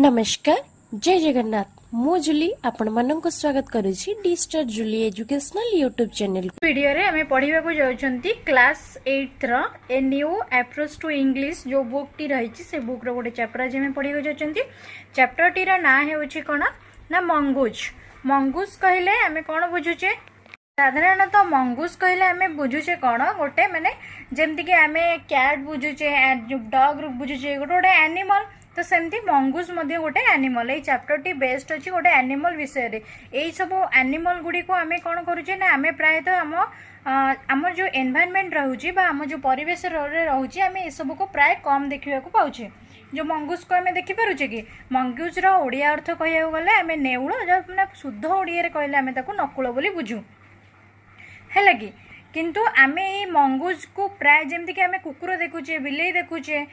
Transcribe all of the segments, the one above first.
नमस्कार जय जगन्नाथ मु जुली आपण मानक स्वागत करुछि D star Julie educational YouTube channel video रे हमें पढ़िबा को जाउछंती क्लास 8 रो A new approach to English जो बुक टी रहिछि से बुक रो गोटे चैप्टर आज हमें पढ़िबा जाउछंती। चैप्टर टी रा ना हेउछि कोन ना मंगूज। मंगूज कहले हमें कोन बुझुचे साधारणतः मंगूज कहले हमें बुझुचे कोन गोटे माने जेमति कि हमें कैट बुझुचे डॉग बुझुचे गोटे एनिमल तो सेमती मंगूज मध्य गोटे एनिमल। ये चैप्टर टी बेस्ड अच्छी गोटे एनिमल विषय रे यही सब एनिमल गुडी को आमे कोन करूचे ना आमे प्रायतः आम जो एनवायरनमेंट रहउची बा आम जो परिवेश रे रहउची आमे ए सब को प्राय कम देखिबा को पाउचे। जो मंगूज को आमे देखि पारुचे कि मंगूज रो ओडिया अर्थ कहया गले आमे नेउल जो माने शुद्ध ओडिया रे कहले आमे ताको नकुल बोली बुझू है कि किंतु आमे ये मंगूज को प्राय जमती कि आमे कुकुर देखुचे बिलेई देखुचे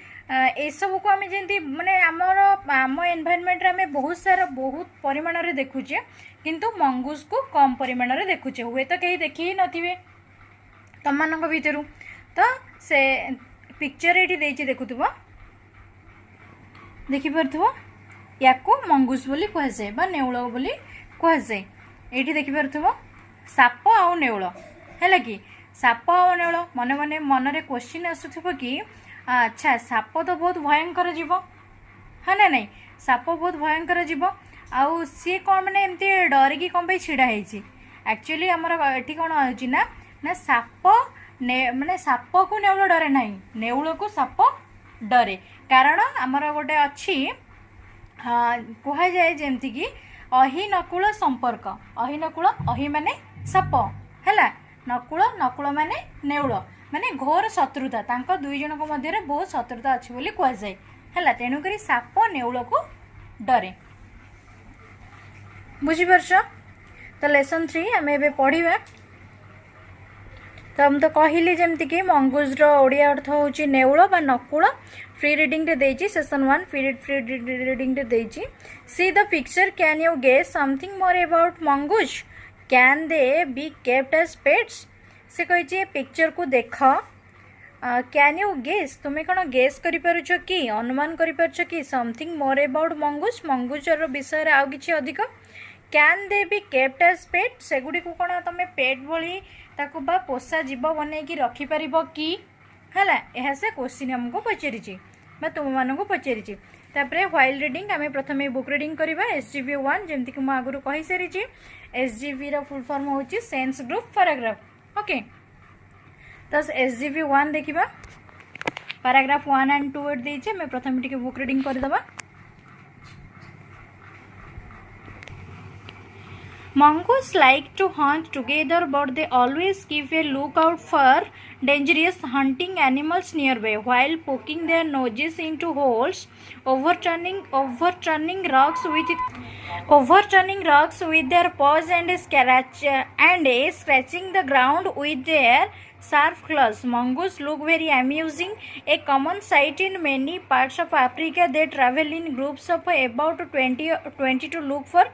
ए सब को आमे जंती माने आमर आम एनवायरनमेंट रे आमे बहुत परिमाण रे देखुचे किंतु मंगूज को कम परिमाण रे देखुचे। हुए तो कहीं देखि ही नथिबे तम मानक भितरु तो से पिक्चर एठी देछि देखुथबो देखि परथबो याको मंगूज बोली कहै जाय बा नेउल बोली कहै जाय। एठी देखि परथबो साप आ नेउल है कि साप आ नेउल मने मने मन रे क्वेश्चन आसुथबो कि अच्छा साप तो बहुत भयंकर जीव है ना नहीं साप बहुत भयंकर जीव आउ सी कौन मैंने एमती डरिकी कौन पे छिड़ा है एक्चुअली आमर ये कौन होची ना ना साप माने साप को नेउल डरे ना नेउल को साप डरे कारण आमर गोटे अच्छी कह जाए जमती कि अहि नकुल संपर्क अहि नकुल अहि माने साप है नकुल नकुल माने नेउल माने घोर शत्रुता तांको दुई जन को मध्य बहुत शत्रुता अच्छी बोली कह जाए है तेणुक साप नेउल को डरे बुझीपारछ। तो लेसन 3 आम ए पढ़ा तो हम तो कहली जमती कि मंगूज रो ओडिया अर्थ होची नेउल बा नकुल। फ्री रीडिंग रे देची सेशन 1 फ्री रीडिंग रे देची। See the picture can you guess something more about mongoose can they be kept as pets. से कही पिक्चर को देख कैन यू गेस तुम्हें कौन गेस करिपारुछ कि अनुमान करिपारुछ कि something more about mongoose mongoose विषय आउ किछि अधिक। Can they be kept as pet सेगुडी को कौन तुम पेट भली ताकू बा पोषा जीव बनईकी रखिपर कि है यह से क्वेश्चन हमको पचारि तुम मान पचारि। तापर व्हाइल रीडिंग आम प्रथम बुक रीडिंग करवा SGV 1 जमती कि मुझे आगुरी कही सारी SGV रो फुल फॉर्म होची सेंस ग्रुप पैराग्राफ ओके। तो SGV 1 देखिबा पैराग्राफ 1 एंड 2 एट देइछे मैं प्रथम टिके बुक रीडिंग कर दबा। Mongoose like to hunt together but they always keep a lookout for dangerous hunting animals nearby while poking their noses into holes, overturning rocks with their paws and scratching the ground with their sharp claws. Mongoose look very amusing, a common sight in many parts of Africa. They travel in groups of about 20 to look for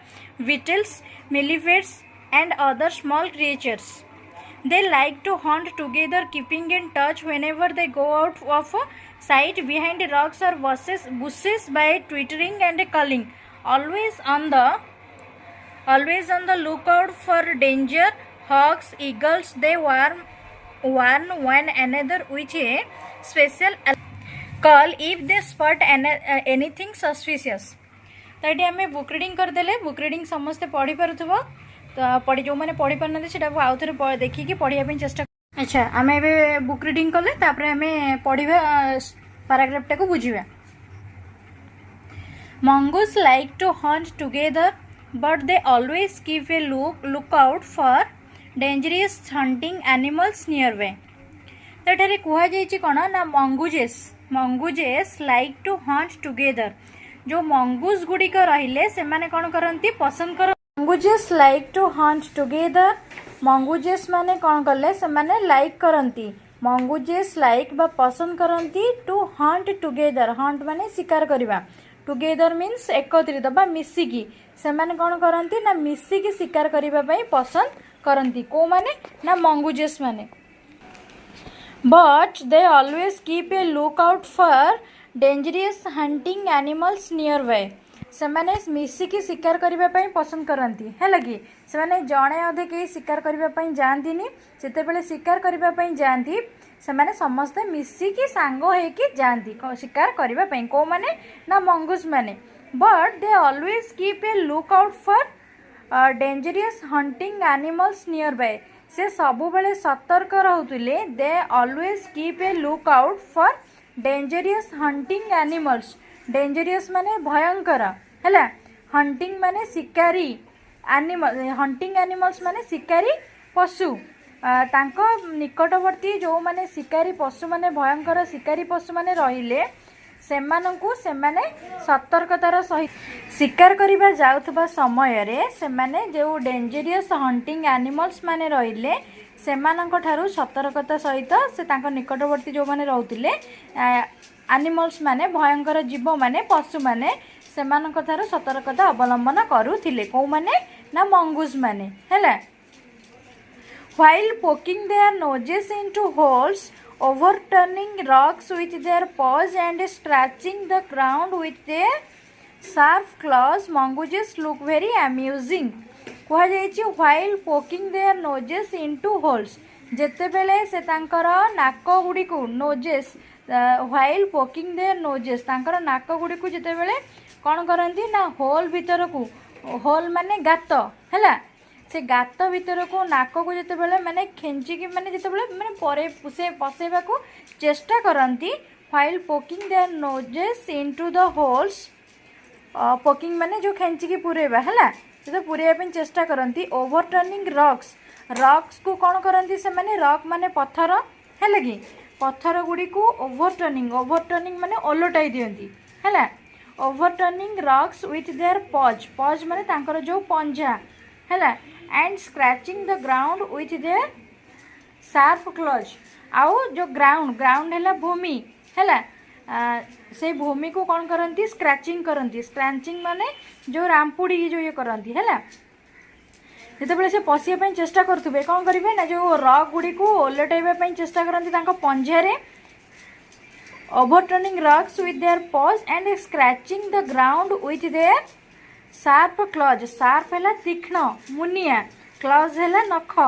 beetles, millipedes and other small creatures. They like to hunt together, keeping in touch whenever they go out of sight behind rocks or bushes by twittering and calling. Always on the lookout for danger, hawks, eagles, they warn one another with a special call if they spot anything suspicious. तो ये आम book reading करदेले book reading समस्ते पढ़ी पारुथबो तो पढ़ी जो मैंने पढ़ी पारना से आउ थे देखिकी पढ़ाई चेष्टा। अच्छा आम ए बुक रीडिंग कले तापर आम पढ़ा पैराग्राफटा को बुझा। Mongoose like to hunt together but they always keep a lookout for dangerous hunting animals nearby. तो ये कहुई कौन ना मंगूजेस लाइक टू हंट टुगेदर जो मंगूज गुड़िक रहिले से माने कौन करती पसंद कर मंगूजेस लाइक टू हंट टुगेदर मंगूजेस माने कौन कले से माने लाइक करती मंगूजेस लाइक बा पसंद करती टू हंट टुगेदर हंट माने शिकार करवा टुगेदर मीन्स एकत्रित बा मिसिकी से माने कौन करती ना मिसिकी शिकार करबा पई पसंद करती को माने ना मंगूजेस माने but they always keep a lookout for dangerous hunting animals nearby ସେମାନେ ମିଶିକି ଶିକାର କରିବା ପାଇଁ ପସନ୍ଦ କରନ୍ତି ହେଲା କି ସେମାନେ ଜଣେ ଅଧେ କେହି ଶିକାର କରିବା ପାଇଁ ଯାଆନ୍ତିନି ଯେତେବେଳେ ଶିକାର କରିବା ପାଇଁ ଯାଆନ୍ତି ସେମାନେ ସମସ୍ତେ ମିଶିକି ସାଙ୍ଗ ହେଇକି ଯାଆନ୍ତି ଶିକାର କରିବା ପାଇଁ କୋଉମାନେ ନା ମଙ୍ଗୁସ୍ ମାନେ but they always keep a look out for dangerous hunting animals nearby ସେ ସବୁବେଳେ ସତର୍କ ରହୁଥିଲେ they always keep a look out for dangerous hunting animals dangerous ମାନେ ଭୟଙ୍କର ହେଲା ହଣ୍ଟିଂ ମାନେ ଶିକାରୀ ହଣ୍ଟିଂ ଆନିମଲ୍ସ ମାନେ ଶିକାରୀ ପଶୁ ତାଙ୍କ ନିକଟବର୍ତ୍ତୀ ଯେଉଁମାନେ ଶିକାରୀ ପଶୁମାନେ ଭୟଙ୍କର ଶିକାରୀ ପଶୁମାନେ ରହିଲେ ସେମାନଙ୍କୁ ସେମାନେ ସତର୍କତାର ସହିତ ଶିକାର କରିବା ଯାଉଥିବା ସମୟରେ ସେମାନେ ଯେଉଁ ଡେଞ୍ଜରିୟସ୍ ହଣ୍ଟିଂ ଆନିମଲ୍ସ ମାନେ ରହିଲେ ସେମାନଙ୍କ ଠାରୁ ସତର୍କତା ସହିତ ସେ ତାଙ୍କ ନିକଟବର୍ତ୍ତୀ ଯେଉଁମାନେ ରହୁଥିଲେ ଆନିମଲ୍ସ ମାନେ ଭୟଙ୍କର ଜୀବମାନେ ପଶୁମାନେ ସେମାନଙ୍କ ଠାରୁ ସତର୍କତା ଅବଲମ୍ବନ କରୁଥିଲେ କେଉଁମାନେ ନା ମଙ୍ଗୁସ୍ ମାନେ ହେଲା while poking their noses into holes overturning rocks with their paws and scratching the ground with their sharp claws mongooses look very amusing କୁହାଯାଇଛି while poking their noses into holes ଯେତେବେଳେ ସେ ତାଙ୍କର ନାକ ଗୁଡ଼ିକୁ ନୋଜେସ୍ while poking their noses ତାଙ୍କର ନାକ ଗୁଡ଼ିକୁ ଯେତେବେଳେ କ'ଣ କରନ୍ତି ନା ହୋଲ୍ ଭିତରକୁ ହୋଲ୍ ମାନେ ଗାତ ହେଲା ସେ ଗାତ ଭିତରକୁ ନାକକୁ ଯେତେବେଳେ ମାନେ ଖେଞ୍ଚିକି ମାନେ ଯେତେବେଳେ ମାନେ ପରେ ପଶେଇବାକୁ ଚେଷ୍ଟା କରନ୍ତି while poking their noses into the holes poking ମାନେ ଯେଉଁ ଖେଞ୍ଚିକି ପୁରେଇବା ହେଲା ସେ ପୁରେଇବା ପାଇଁ ଚେଷ୍ଟା କରନ୍ତି ଓଭରଟର୍ନିଂ ରକ୍ସକୁ କ'ଣ କରନ୍ତି ସେମାନେ ରକ୍ ମାନେ ପଥର ହେଲା କି ପଥର ଗୁଡ଼ିକୁ ଓଭରଟର୍ନିଂ ମାନେ ଓଲଟାଇ ଦିଅନ୍ତି ହେଲା ଓଭରଟର୍ନିଂ ରକ୍ସ ୱିଥ୍ ଦେୟାର ପଜ୍ ମାନେ ତାଙ୍କର ଯେଉଁ ପଞ୍ଝା ହେଲା and scratching the ground with their sharp claws ଆଉ जो ground ହେଲା भूमि ହେଲା से भूमि को कौन करती स्क्रैचिंग माने जो रामपुड़ी जो ये करती है जिते से पशिया चेष्टा करुवे कौन करेंगे ना जो रॉक गुड़ी को ओलटाइबा चेष्टा करती पंजारे overturning rocks with their paws and scratching the ground with their sharp claws sharp है तीक्ष्ण मुनिया क्लॉज है नख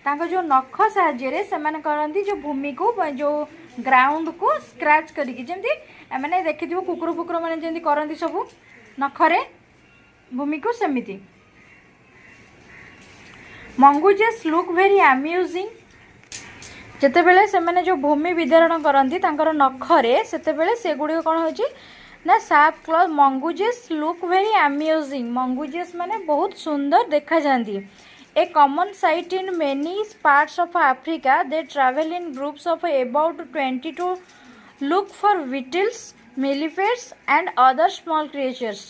तांको जो नख साहाय्य से करती जो भूमि को जो ग्राउंड को स्क्रैच करिकी जमती मैंने देखि कुकुर फुकुर मैंने जमी करती सब नखरे भूमि को सेमिति मंगूजेस लुक वेरी अम्यूजिंग जितेबले से मैंने जो भूमि विदारण करती नखरे से गुड़ी कौन हो ना sharp claws mongooses look very amusing mongooses माने बहुत सुंदर देखा जाती a common sight in many parts of Africa they travel in groups of about 20 to look for beetles millipedes and other small creatures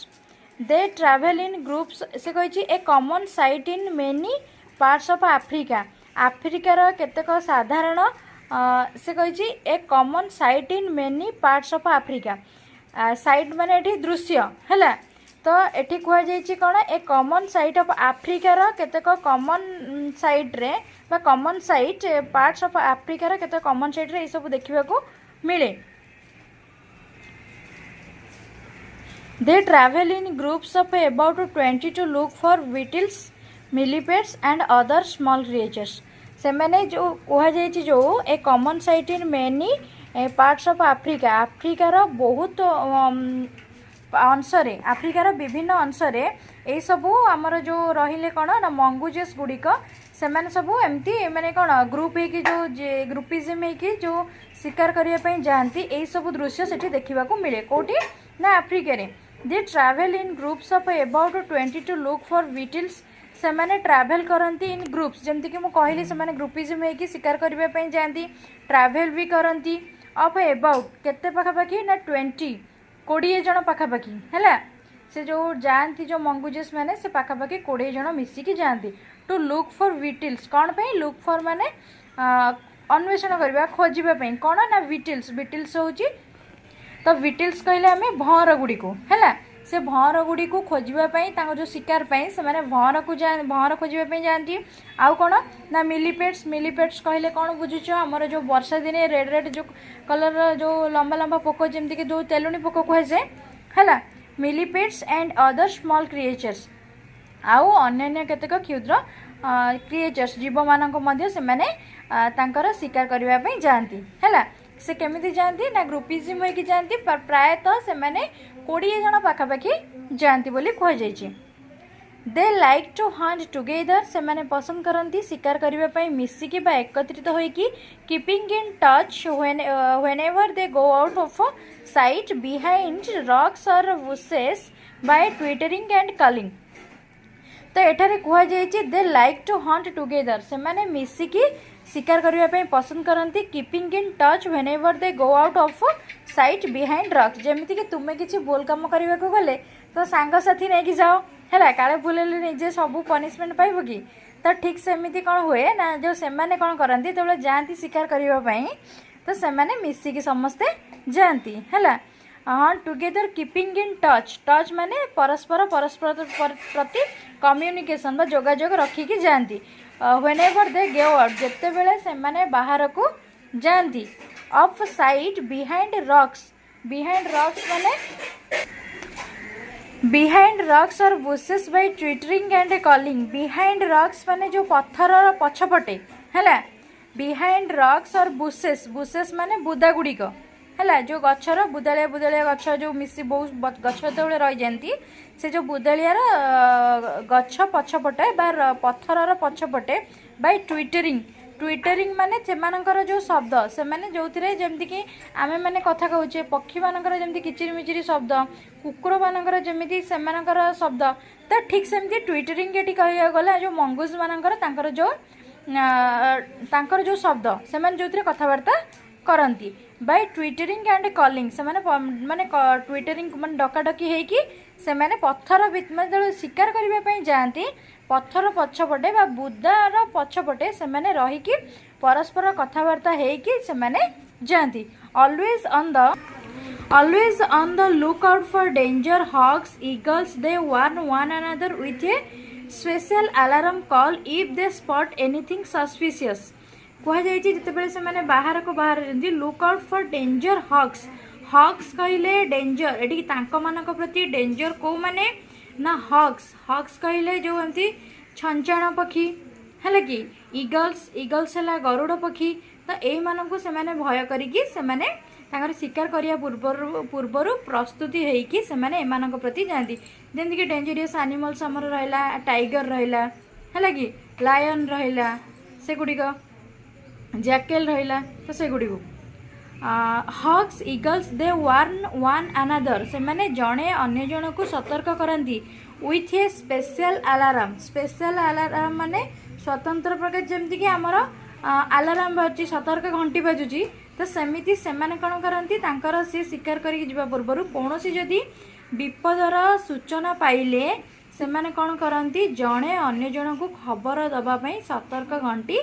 they travel in groups से कही a common sight in many parts of Africa आफ्रिकार केतेक साधारण से कही a common sight in many parts of Africa sight माने एठी दृश्य हैला तो एठी कुआ जाइछि कोन ए कॉमन साइट ऑफ अफ्रीकार केतेक कॉमन साइट रे बा कॉमन साइट पार्ट्स ऑफ अफ्रीकार केतेक कॉमन साइट रे ए सब देखिबा को मिले they travel in groups of about 20 to look for beetles millipedes and other small creatures से मैंने जो कुआ जाइछि जो a common sight in many parts of Africa आफ्रिकार बहुत अंशरे आफ्रिकार विभिन्न अंशरे यही सबू आमर जो रहिले कौन ना मंगूजेस गुड़िक से सब एमती मैंने कौन ग्रुप हो जो ग्रुपिज्म हो जो शिकार करने जाती यही सब दृश्य से देखा मिले कौटी ना आफ्रिका they travel in groups of about 20 to look for beetles से मैंने ट्रैवल करती इन ग्रुप्स जमती कि मुझे कहली से ग्रुपिज्म हो शिकार करने जाती ट्रैवल भी करती ऑफ अबाउट केते पाखापाखि ना 20 जन पाखापाखि है से जो जाती जो मंगूजेस मैंने से पाखापाखि 20 जन मिसिकी जाती टू लुक फॉर विटल्स कौन पे लुक फॉर माने अन्वेषण करवा खोजापी कौन ना विटल्स हूँ तो विटल्स कहले आम भँर गुड़ी को है से भँर गुड़ी को खोजापी जो शिकार से भँर को भँर खोजापी जाती आउ कौन ना मिलिपेट्स कहले कौन बुझुच आमर जो वर्षा दिन रेड जो कलर जो लंबा लंबा पोक जमती कि जो तेलुणी पोक कहुए है millipedes and other small creatures आउ अन्य केतेक क्षुद्र क्रिएचर्स जीव मानक मध्य से माने तांकर शिकार करबा पई जांती हैला से केमिति जांती ना ग्रुपिज्म होई कि जांती पर प्रायतः से माने 20 जण पाखा पाखी जांती बोली कह जायछि they like to hunt together से माने पसंद करंती शिकार करबा पई मिसिकी बा एकत्रित होई कि keeping in touch whenever they go out of sight behind rocks और bushes by twittering and calling तो एठारे कह जायछि they like to hunt together से माने मिसिकी शिकार करबा पई पसंद करंती keeping in touch whenever they go out of sight behind rocks जेमिति कि तुमे किछि बोल काम करबा को गले तो सांग साथी नै कि जाओ हैला काले बुलेले निजे सब पनिशमेंट पाइबो कि तो ठीक सेमिति कोन हुए ना जो से माने कोन करंती तबले जांती शिकार करबा पई तो से माने मिसिकी समस्ते जांती हैला हाँ together keeping in touch touch माने परस्पर प्रति कम्युनिकेशन बा जोगाजोग रखिकी जाती व्हेनेवर दे गो आउट जेते बेले से माने बाहर को जाती ऑफ साइड बिहाइंड रॉक्स माने बिहाइंड रॉक्स और bushes by twittering and calling behind rocks माने जो पत्थर पछपटे हैला बिहाइंड रॉक्स और बुशेस माने बुदा गुड़ी को हैला जो गछर बुदालिया गछ जो मिसी बहुत गछ तले रही जाती से जो बुदालियार गछ पछपटे बा पत्थर पछपटे बाय ट्विटरिंग माने सेमानकर जो शब्द से माने जोथिरे जेमति कि आमे माने कथा कहूचे पक्षी मानकर जेमति किचिरी मिचिरी शब्द कुकुर मानकर जेमिति सेमानकर शब्द तो ठीक सेमति ट्विटरिंग एटी कहिया गला जो मंगूस मानकर तांकर जो शब्द से माने जोथिरे कथावार्ता करंती बाय ट्विटरिंग एंड कॉलिंग से माने ट्विटरिंग माने डकाडकी है कि से माने पत्थर मतलब शिकार करबा पई जांती पत्थर पछपटे बा बुदार पछपटे से माने रही कि परस्पर कथावार्ता है कि से माने जांती always on the look out for danger hawks eagles they warn one another with a special alarm call if they spot anything suspicious कह जाते से माने बाहर को बाहर look out for danger hawks कहले डेंजर एटी तांको मानक प्रति डेंजर को माने ना हॉक्स कहले जो एमती छंचाण पक्षी है कि ईगल्स है गरुड़ पक्षी तो यही मानक से माने भय करिकी से माने तांकर शिकार करिया पूर्वर प्रस्तुति होइकी से माने एमानक प्रति जाती जेमती कि डेंजरियस एनिमल्स हमर रहला टाइगर रहला है कि लायन रहला से गुड़िक जैकेल रहिला तो से Gudi hawks eagles they warn one another से माने जड़े अन्य जन को सतर्क करती विथ ए स्पेशल अलार्म माने स्वतंत्र प्रकार जमती कि आमर अलार्म बाजुची सतर्क घंटी बाजुची तो सेमिति सेमाने कौन करती तांकर से शिकार करके जिबा पूर्वर कौनसी जदि विपदर सूचना पाइले से माने कौन करती जड़े अन्य जन को खबर दबाई सतर्क घंटी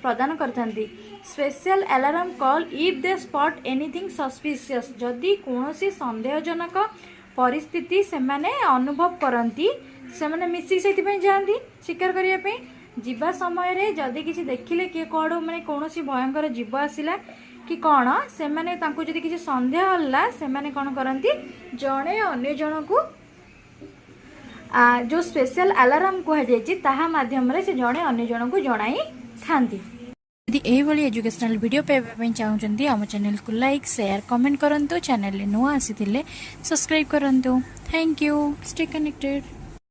प्रदान करथांती special alarm call if they spot anything suspicious जदि कौनसी संदेहजनक परिस्थिति से माने अनुभव करती से माने मिसी से जाती शिकार करने पे जीवा समय रे जदि किसी देखिले किए कौड़ माने कौनसी भयंकर जीव आसिला कि कौन से माने तांको जदि किसी संदेह हल्ला से माने कौन करती जड़े अन्य जन को जो स्पेशल अलार्म कह माध्यम से जड़े अन्य जन को जनाई थांती यदि यही एजुकेशनल वीडियो पाइबा चाहूँगी आम चैनल को लाइक शेयर कमेंट करंतु चैनल नुआ आसी सब्सक्राइब करंतु थैंक यू स्टे कनेक्टेड।